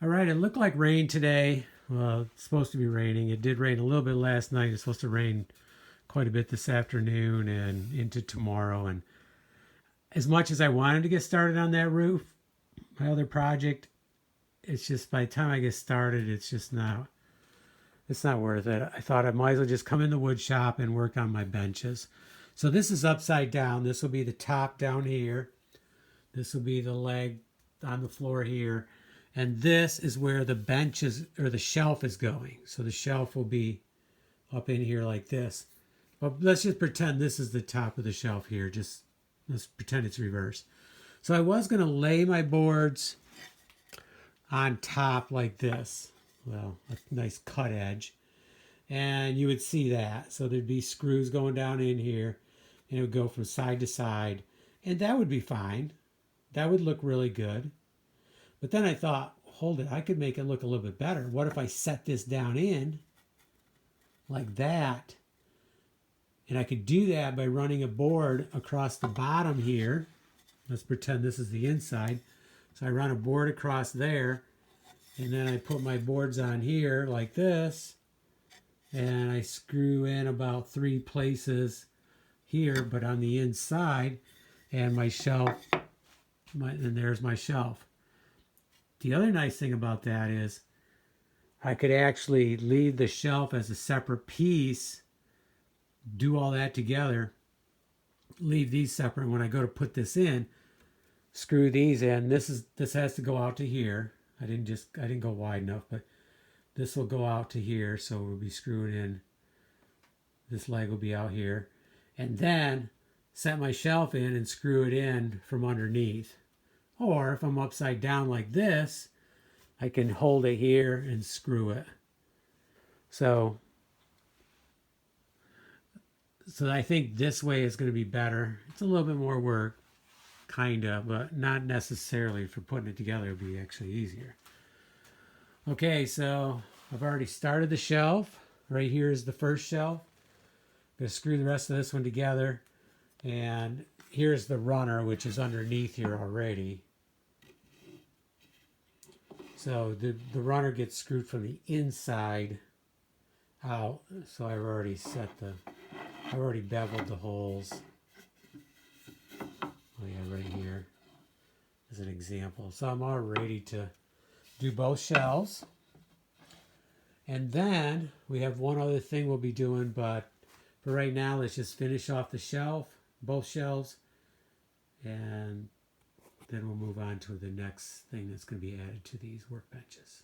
All right, it looked like rain today. Well, it's supposed to be raining. It did rain a little bit last night. It's supposed to rain quite a bit this afternoon and into tomorrow. And as much as I wanted to get started on that roof, my other project, it's just by the time I get started, it's not worth it. I thought I might as well just come in the wood shop and work on my benches. So this is upside down. This will be the top down here. This will be the leg on the floor here. And this is where the bench is, or the shelf is going. So the shelf will be up in here like this. But let's just pretend this is the top of the shelf here. Just let's pretend it's reversed. So I was going to lay my boards on top like this. Well, a nice cut edge. And you would see that. So there'd be screws going down in here. And it would go from side to side. And that would be fine. That would look really good. But then I thought, hold it, I could make it look a little bit better. What if I set this down in like that? And I could do that by running a board across the bottom here. Let's pretend this is the inside. So I run a board across there, and then I put my boards on here like this, and I screw in about 3 places here, but on the inside, and my shelf, and there's my shelf. The other nice thing about that is I could actually leave the shelf as a separate piece, do all that together, leave these separate. When I go to put this in, screw these in. This has to go out to here. I didn't go wide enough, but this will go out to here, so we'll be screwing in. This leg will be out here. And then set my shelf in and screw it in from underneath. Or if I'm upside down like this, I can hold it here and screw it. So I think this way is going to be better. It's a little bit more work, kind of, but not necessarily. For putting it together, it'll be actually easier. Okay, so I've already started the shelf. Right here is the first shelf. I'm going to screw the rest of this one together. And here's the runner, which is underneath here already. So the runner gets screwed from the inside out. So I've already beveled the holes. Oh yeah, right here as an example. So I'm all ready to do both shelves. And then we have one other thing we'll be doing, but for right now, let's just finish off the shelf, both shelves, and then we'll move on to the next thing that's going to be added to these workbenches.